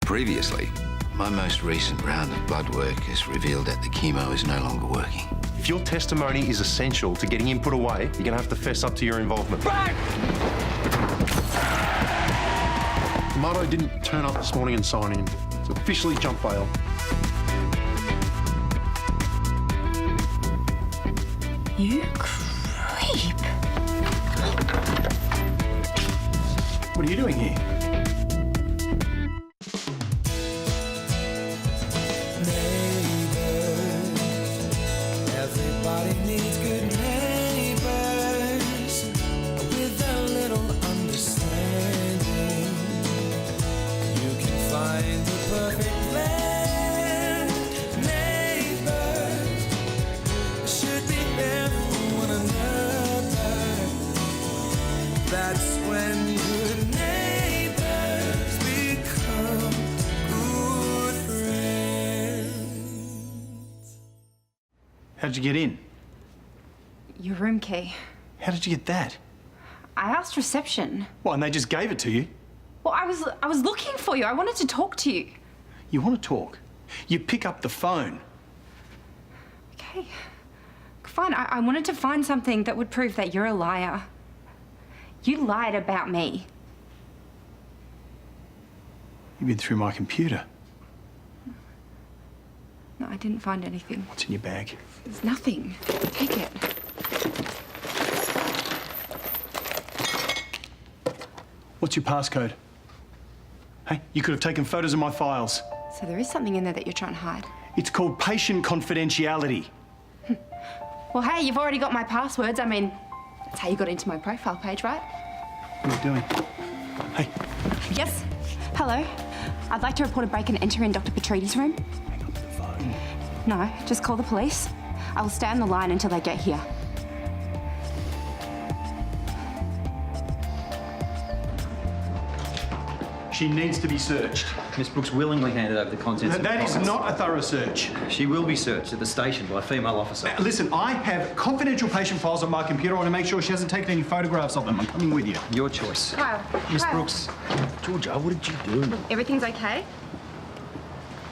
Previously, my most recent round of blood work has revealed that the chemo is no longer working. If your testimony is essential to getting him put away, you're going to have to fess up to your involvement. Marto didn't turn up this morning and sign in. It's officially jump bail. You creep. What are you doing here? Everybody needs good neighbors with a little understanding. You can find the perfect blend. Neighbors should be there for one another. That's when good neighbors become good friends. How'd you get in? Your room key. How did you get that? I asked reception. What, and they just gave it to you? Well, I was looking for you. I wanted to talk to you. You want to talk? You pick up the phone. Okay. Fine. I wanted to find something that would prove that you're a liar. You lied about me. You've been through my computer. No, I didn't find anything. What's in your bag? There's nothing. Take it. What's your passcode? Hey, you could have taken photos of my files. So there is something in there that you're trying to hide. It's called patient confidentiality. Well, hey, you've already got my passwords. I mean, that's how you got into my profile page, right? What are you doing? Hey, Yes. Hello. I'd like to report a break and enter in Dr. Petriti's room. hang on to the phone. No, just call the police. I will stay on the line until they get here. She needs to be searched. Miss Brooks willingly handed over the contents of the That is box. not a thorough search. She will be searched at the station by a female officer. Listen, I have confidential patient files on my computer. I want to make sure she hasn't taken any photographs of them. I'm coming with you. Your choice. Kyle. Miss Brooks. Georgia, what did you do? Everything's okay?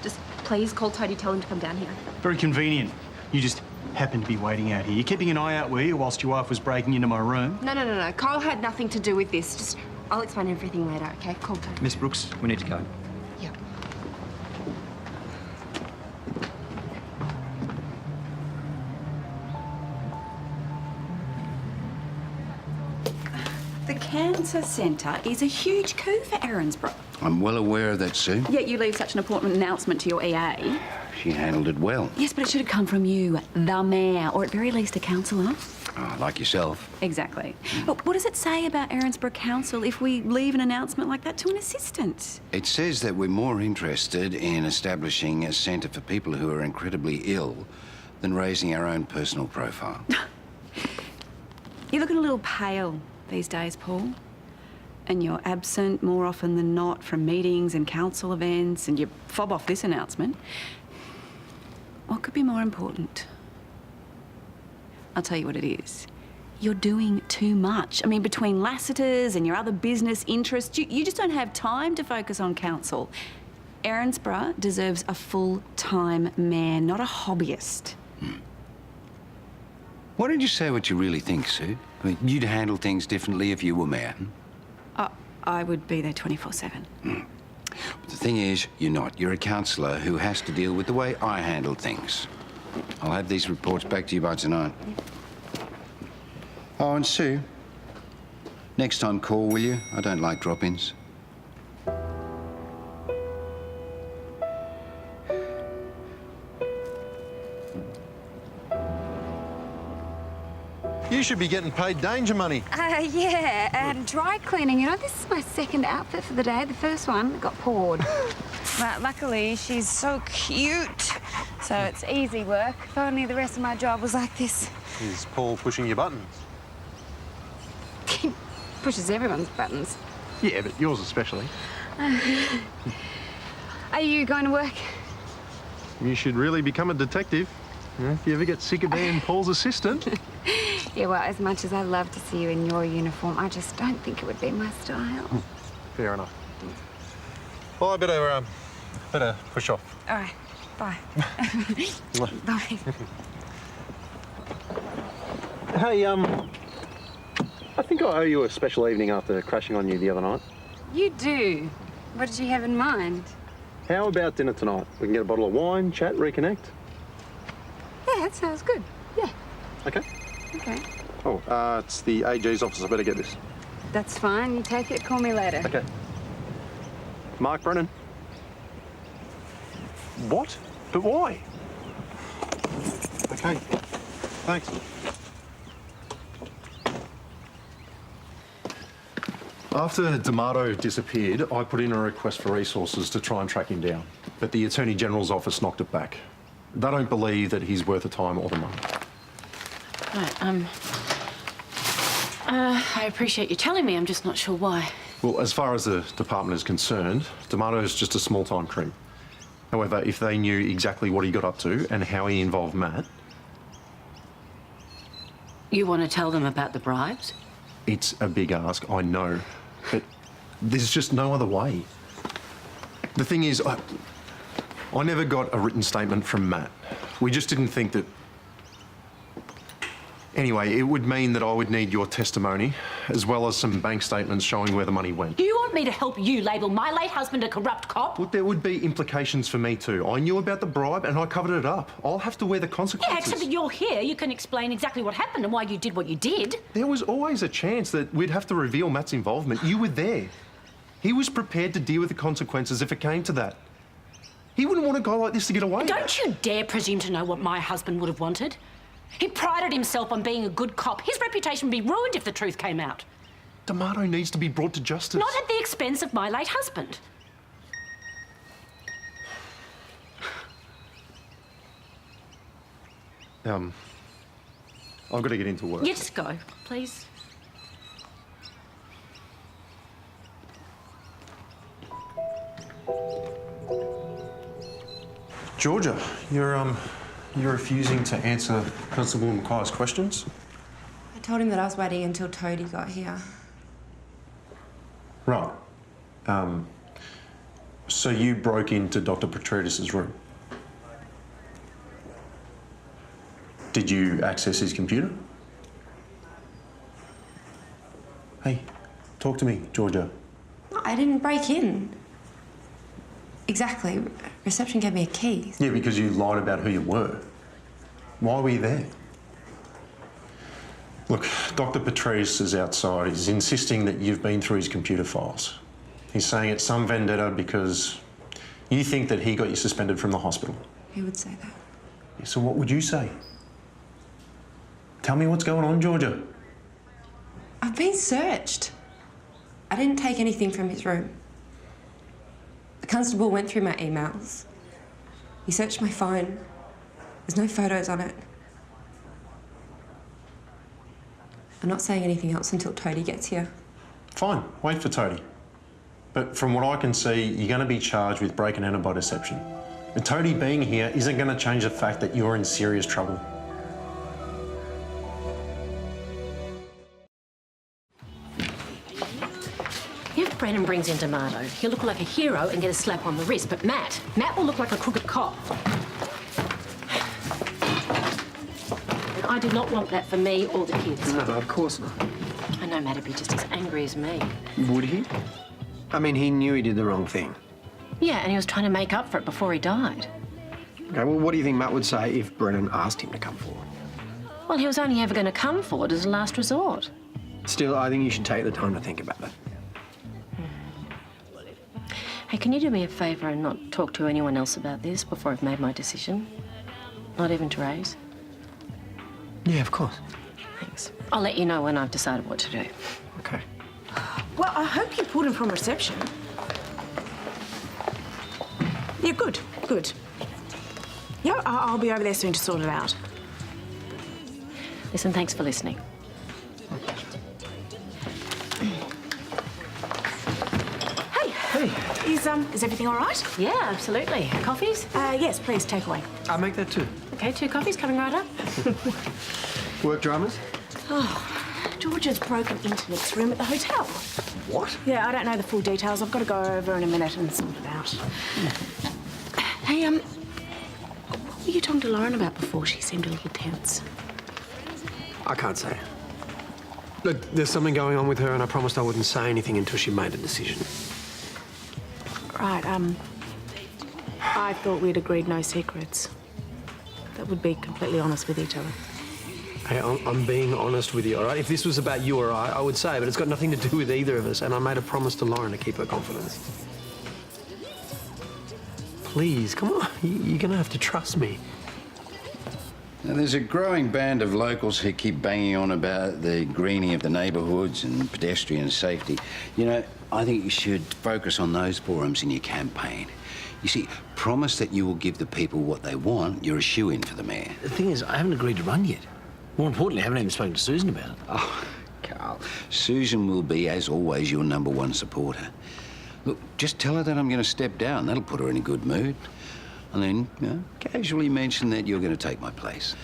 Just please call Toadie, tell him to come down here. Very convenient. You just happened to be waiting out here. You're keeping an eye out, were you, whilst your wife was breaking into my room? No. Kyle had nothing to do with this. Just, I'll explain everything later, okay? Call Toadie. Miss Brooks, we need to go. Yeah. The Cancer Centre is a huge coup for Erinsborough. I'm well aware of that, Sue. Yet you leave such an important announcement to your EA. She handled it well. Yes, but it should have come from you, the mayor, or at very least a councillor. Oh, like yourself. Exactly. But what does it say about Erinsborough Council if we leave an announcement like that to an assistant? It says that we're more interested in establishing a centre for people who are incredibly ill than raising our own personal profile. You're looking a little pale these days, Paul. And you're absent more often than not from meetings and council events, and you fob off this announcement. What could be more important? I'll tell you what it is. You're doing too much. I mean, between Lassiter's and your other business interests, you just don't have time to focus on council. Erinsborough deserves a full-time man, not a hobbyist. Why don't you say what you really think, Sue? I mean, you'd handle things differently if you were mayor. I would be there 24/7. But the thing is, you're not. You're a councillor who has to deal with the way I handle things. I'll have these reports back to you by tonight. Oh, and Sue, next time call, will you? I don't like drop-ins. You should be getting paid danger money. Yeah, and dry cleaning. You know, this is my second outfit for the day. The first one got poured. But luckily, she's so cute. So it's easy work. If only the rest of my job was like this. Is Paul pushing your buttons? He pushes everyone's buttons. Yeah, but yours especially. Are you going to work? You should really become a detective. If you ever get sick of being Paul's assistant. Yeah, well, as much as I love to see you in your uniform, I just don't think it would be my style. Fair enough. Well, I better better push off. All right. Bye. Bye. Hey, I think I owe you a special evening after crashing on you the other night. You do. What did you have in mind? How about dinner tonight? We can get a bottle of wine, chat, reconnect. Yeah, that sounds good. Yeah. Okay. Okay. Oh, it's the AG's office. I better get this. That's fine. You take it. Call me later. Okay. Mark Brennan. What? But why? Okay. Thanks. After D'Amato disappeared, I put in a request for resources to try and track him down. But the Attorney General's office knocked it back. They don't believe that he's worth the time or the money. Right, I appreciate you telling me. I'm just not sure why. Well, as far as the department is concerned, D'Amato's just a small-time crim. However, if they knew exactly what he got up to and how he involved Matt... You want to tell them about the bribes? It's a big ask, I know, but there's just no other way. The thing is, I never got a written statement from Matt. We just didn't think that... Anyway, it would mean that I would need your testimony, as well as some bank statements showing where the money went. You want me to help you label my late husband a corrupt cop? Look, there would be implications for me too. I knew about the bribe and I covered it up. I'll have to wear the consequences. Yeah, except that you're here. You can explain exactly what happened and why you did what you did. There was always a chance that we'd have to reveal Matt's involvement. You were there. He was prepared to deal with the consequences if it came to that. He wouldn't want a guy like this to get away. Don't you dare presume to know what my husband would have wanted. He prided himself on being a good cop. His reputation would be ruined if the truth came out. D'Amato needs to be brought to justice. Not at the expense of my late husband. I've got to get into work. You just go, please. Georgia, you're refusing to answer Constable Mackay's questions? I told him that I was waiting until Toadie got here. Right. So you broke into Dr. Petridis' room? Did you access his computer? Hey, talk to me, Georgia. I didn't break in. Exactly. Reception gave me a key. Yeah, because you lied about who you were. Why were you there? Look, Dr. Petridis is outside. He's insisting that you've been through his computer files. He's saying it's some vendetta because you think that he got you suspended from the hospital. He would say that. Yeah, so what would you say? Tell me what's going on, Georgia. I've been searched. I didn't take anything from his room. The constable went through my emails. He searched my phone. There's no photos on it. I'm not saying anything else until Toadie gets here. Fine, wait for Toadie. But from what I can see, you're going to be charged with breaking and by deception. And Toadie being here isn't going to change the fact that you're in serious trouble. If Brennan brings in D'Amato, he'll look like a hero and get a slap on the wrist. But Matt will look like a crooked cop. And I do not want that for me or the kids. No, of course not. I know Matt'd be just as angry as me. Would he? I mean, he knew he did the wrong thing. Yeah, and he was trying to make up for it before he died. Okay, well, what do you think Matt would say if Brennan asked him to come forward? Well, he was only ever going to come forward as a last resort. Still, I think you should take the time to think about that. Hey, can you do me a favour and not talk to anyone else about this before I've made my decision? Not even to Ray's? Yeah, of course. Thanks. I'll let you know when I've decided what to do. Okay. Well, I hope you pulled him from reception. Yeah, good, good. Yeah, I'll be over there soon to sort it out. Listen, thanks for listening. Hey, is everything all right? Yeah, absolutely. Coffees? Yes, please, take away. I'll make that too. Okay, 2 coffees coming right up. Work dramas? Georgia's broken into Nick's room at the hotel. What? Yeah, I don't know the full details. I've got to go over in a minute and sort it out. Hey, what were you talking to Lauren about before? She seemed a little tense. I can't say. Look, there's something going on with her, and I promised I wouldn't say anything until she made a decision. Right, I thought we'd agreed no secrets. That would be completely honest with each other. Hey, I'm being honest with you, all right? If this was about you or I would say, but it's got nothing to do with either of us, and I made a promise to Lauren to keep her confidence. Please, come on. You're going to have to trust me. Now, there's a growing band of locals who keep banging on about the greening of the neighbourhoods and pedestrian safety. You know, I think you should focus on those forums in your campaign. You see, promise that you will give the people what they want. You're a shoo-in for the mayor. The thing is, I haven't agreed to run yet. More importantly, I haven't even spoken to Susan about it. Oh, Carl, Susan will be, as always, your #1 supporter. Look, just tell her that I'm going to step down. That'll put her in a good mood. And then, you know, casually mention that you're going to take my place.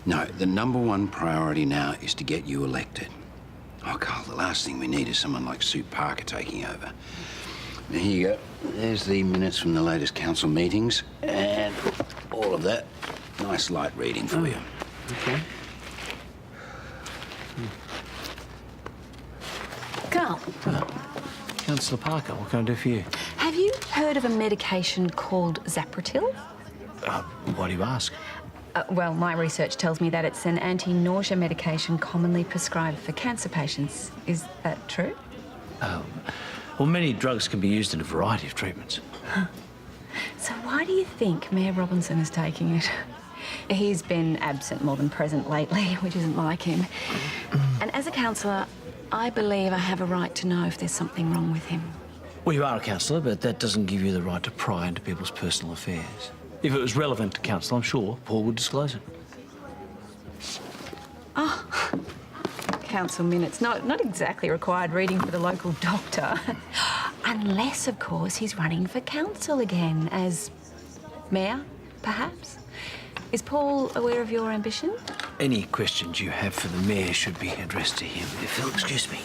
No, the #1 priority now is to get you elected. Oh, Carl, the last thing we need is someone like Sue Parker taking over. Now, here you go. There's the minutes from the latest council meetings and all of that. Nice light reading for you. Okay. Carl, Councillor Parker, what can I do for you? Have you heard of a medication called Zapratil? Why do you ask? Well, my research tells me that it's an anti-nausea medication commonly prescribed for cancer patients. Is that true? Well, many drugs can be used in a variety of treatments. So why do you think Mayor Robinson is taking it? He's been absent more than present lately, which isn't like him. And as a councillor, I believe I have a right to know if there's something wrong with him. Well, you are a councillor, but that doesn't give you the right to pry into people's personal affairs. If it was relevant to council, I'm sure Paul would disclose it. Oh, council minutes. Not exactly required reading for the local doctor. Unless, of course, he's running for council again as mayor, perhaps. Is Paul aware of your ambition? Any questions you have for the mayor should be addressed to him. If you'll excuse me.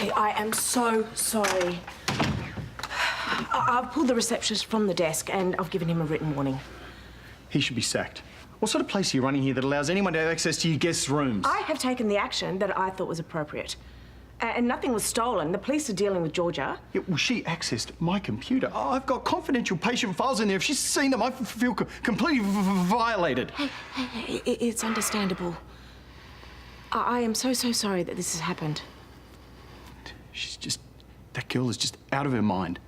hey, I am so sorry. I've pulled the receptionist from the desk and I've given him a written warning. He should be sacked. What sort of place are you running here that allows anyone to have access to your guests' rooms? I have taken the action that I thought was appropriate. And nothing was stolen. The police are dealing with Georgia. Yeah, well, she accessed my computer. I've got confidential patient files in there. If she's seen them, I feel completely violated. Hey, it's understandable. I am so sorry that this has happened. That girl is just out of her mind.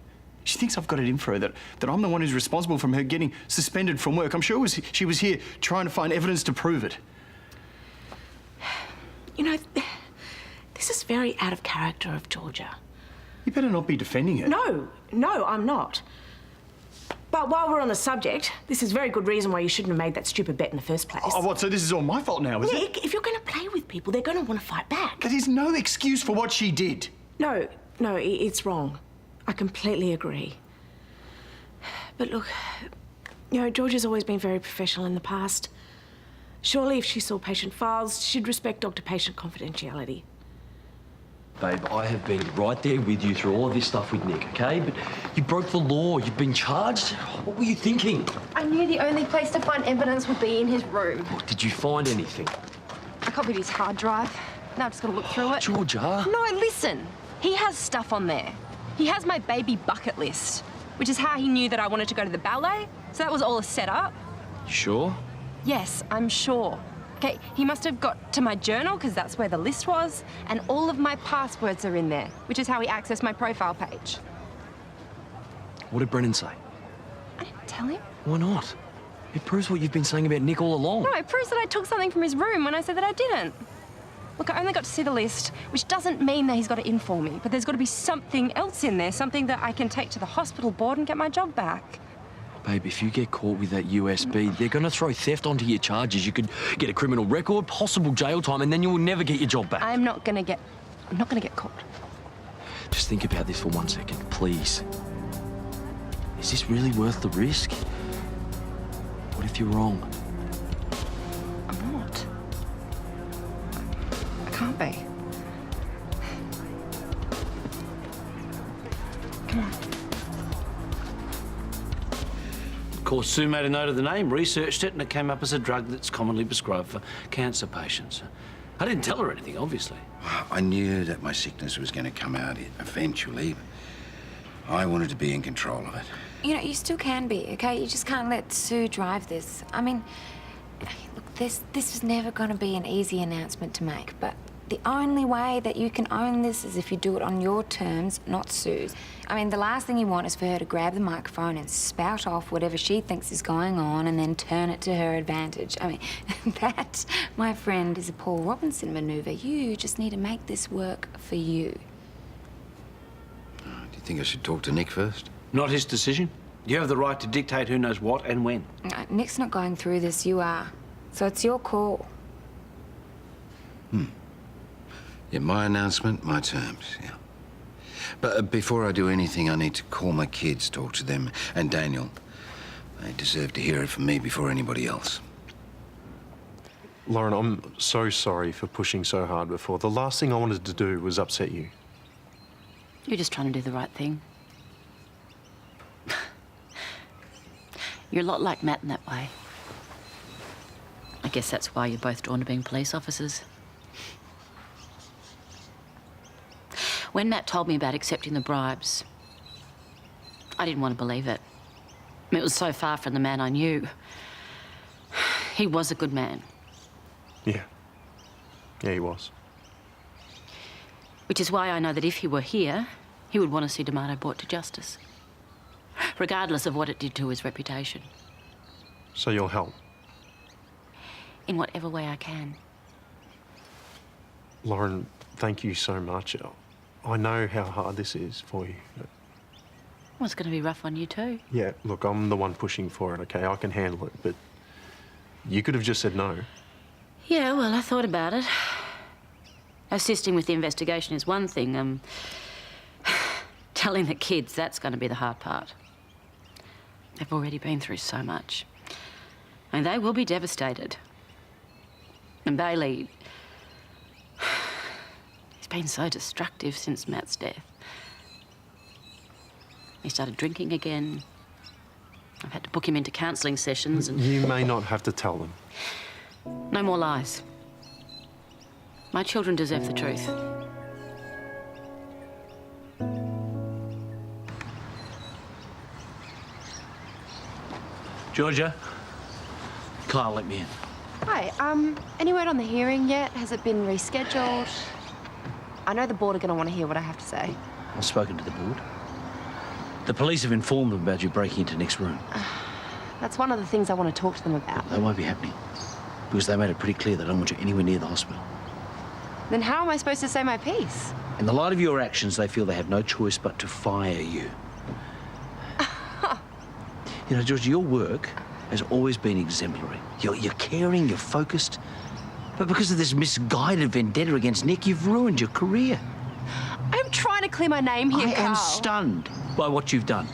She thinks I've got it in for her, that I'm the one who's responsible for her getting suspended from work. I'm sure she was here trying to find evidence to prove it. You know, this is very out of character of Georgia. You better not be defending it. No, I'm not. But while we're on the subject, this is very good reason why you shouldn't have made that stupid bet in the first place. Oh, what, so this is all my fault now, is it? Nick, if you're going to play with people, they're going to want to fight back. That is no excuse for what she did. No, it's wrong. I completely agree. But look, you know, Georgia's always been very professional in the past. Surely if she saw patient files, she'd respect doctor-patient confidentiality. Babe, I have been right there with you through all of this stuff with Nick, okay? But you broke the law. You've been charged. What were you thinking? I knew the only place to find evidence would be in his room. What, did you find anything? I copied his hard drive. Now I've just got to look through it. Georgia. No, listen. He has stuff on there. He has my baby bucket list, which is how he knew that I wanted to go to the ballet. So that was all a setup. You sure? Yes, I'm sure. Okay, he must have got to my journal because that's where the list was, and all of my passwords are in there, which is how he accessed my profile page. What did Brennan say? I didn't tell him. Why not? It proves what you've been saying about Nick all along. No, it proves that I took something from his room when I said that I didn't. Look, I only got to see the list, which doesn't mean that he's got it in for me, but there's got to be something else in there, something that I can take to the hospital board and get my job back. Babe, if you get caught with that USB, they're going to throw theft onto your charges. You could get a criminal record, possible jail time, and then you will never get your job back. I'm not gonna get caught. Just think about this for 1 second, please. Is this really worth the risk? What if you're wrong? I'm not. I can't be. Come on. Of course, Sue made a note of the name, researched it, and it came up as a drug that's commonly prescribed for cancer patients. I didn't tell her anything, obviously. I knew that my sickness was going to come out eventually. I wanted to be in control of it. You know, you still can be, okay? You just can't let Sue drive this. I mean, look, this was never going to be an easy announcement to make, but the only way that you can own this is if you do it on your terms, not Sue's. I mean, the last thing you want is for her to grab the microphone and spout off whatever she thinks is going on and then turn it to her advantage. I mean, that, my friend, is a Paul Robinson maneuver. You just need to make this work for you. Do you think I should talk to Nick first? Not his decision. You have the right to dictate who knows what and when. No, Nick's not going through this, you are. So it's your call. Yeah, my announcement, my terms, yeah. But before I do anything, I need to call my kids, talk to them, and Daniel. They deserve to hear it from me before anybody else. Lauren, I'm so sorry for pushing so hard before. The last thing I wanted to do was upset you. You're just trying to do the right thing. You're a lot like Matt in that way. I guess that's why you're both drawn to being police officers. When Matt told me about accepting the bribes, I didn't want to believe it. It was so far from the man I knew. He was a good man. Yeah. Yeah, he was. Which is why I know that if he were here, he would want to see D'Amato brought to justice, regardless of what it did to his reputation. So you'll help? In whatever way I can. Lauren, thank you so much. I know how hard this is for you. Well, it's going to be rough on you too. Yeah, look, I'm the one pushing for it, okay? I can handle it, but you could have just said no. Yeah, well, I thought about it. Assisting with the investigation is one thing. Telling the kids, that's going to be the hard part. They've already been through so much. And they will be devastated. And Bailey... he's been so destructive since Matt's death. He started drinking again. I've had to book him into counselling sessions and... You may not have to tell them. No more lies. My children deserve the truth. Georgia, Kyle let me in. Hi, any word on the hearing yet? Has it been rescheduled? I know the board are going to want to hear what I have to say. I've spoken to the board. The police have informed them about you breaking into Nick's room. That's one of the things I want to talk to them about. That won't be happening, because they made it pretty clear they don't want you anywhere near the hospital. Then how am I supposed to say my piece? In the light of your actions, they feel they have no choice but to fire you. You know, George, your work has always been exemplary. You're caring, you're focused. But because of this misguided vendetta against Nick, you've ruined your career. I'm trying to clear my name here, I Carl. am stunned by what you've done.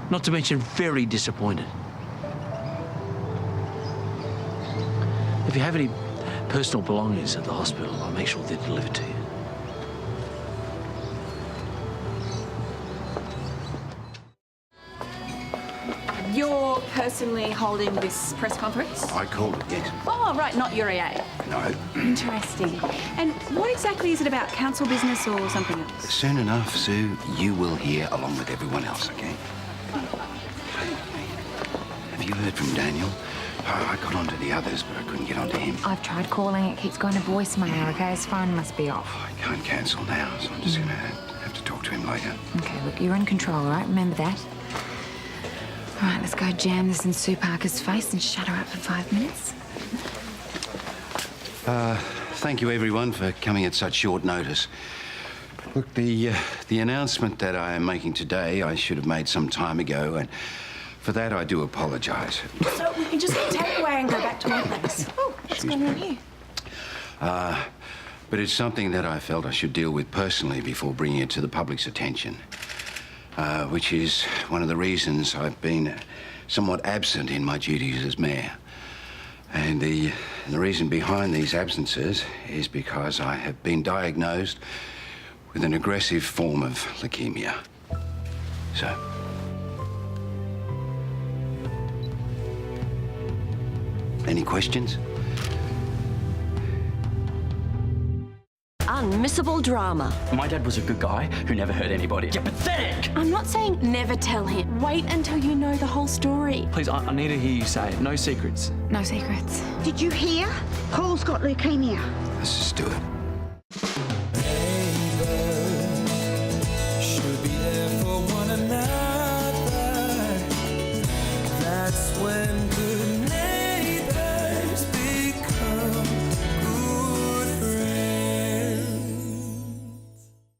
Not to mention very disappointed. If you have any personal belongings at the hospital, I'll make sure they're delivered to you. You're personally holding this press conference? I called it, yes. Oh, right, not your EA. No. Interesting. And what exactly is it about? Council business or something else? Soon enough, Sue, you will hear along with everyone else, okay? Have you heard from Daniel? I got onto the others, but I couldn't get onto him. I've tried calling. It keeps going to voicemail, OK? His phone must be off. I can't cancel now, so I'm just going to have to talk to him later. OK, look, you're in control, all right? Remember that. All right, let's go jam this in Sue Parker's face and shut her up for 5 minutes. Thank you, everyone, for coming at such short notice. Look, the announcement that I am making today, I should have made some time ago, and for that I do apologise. So we can just take away and go back to my place. Oh, what's going on here? But it's something that I felt I should deal with personally before bringing it to the public's attention, which is one of the reasons I've been somewhat absent in my duties as mayor. And the reason behind these absences is because I have been diagnosed with an aggressive form of leukemia. So, any questions? Unmissable drama. My dad was a good guy who never hurt anybody. You're pathetic! I'm not saying never tell him. Wait until you know the whole story. Please, I need to hear you say it. No secrets. No secrets. Did you hear? Paul's got leukemia. Let's just do it.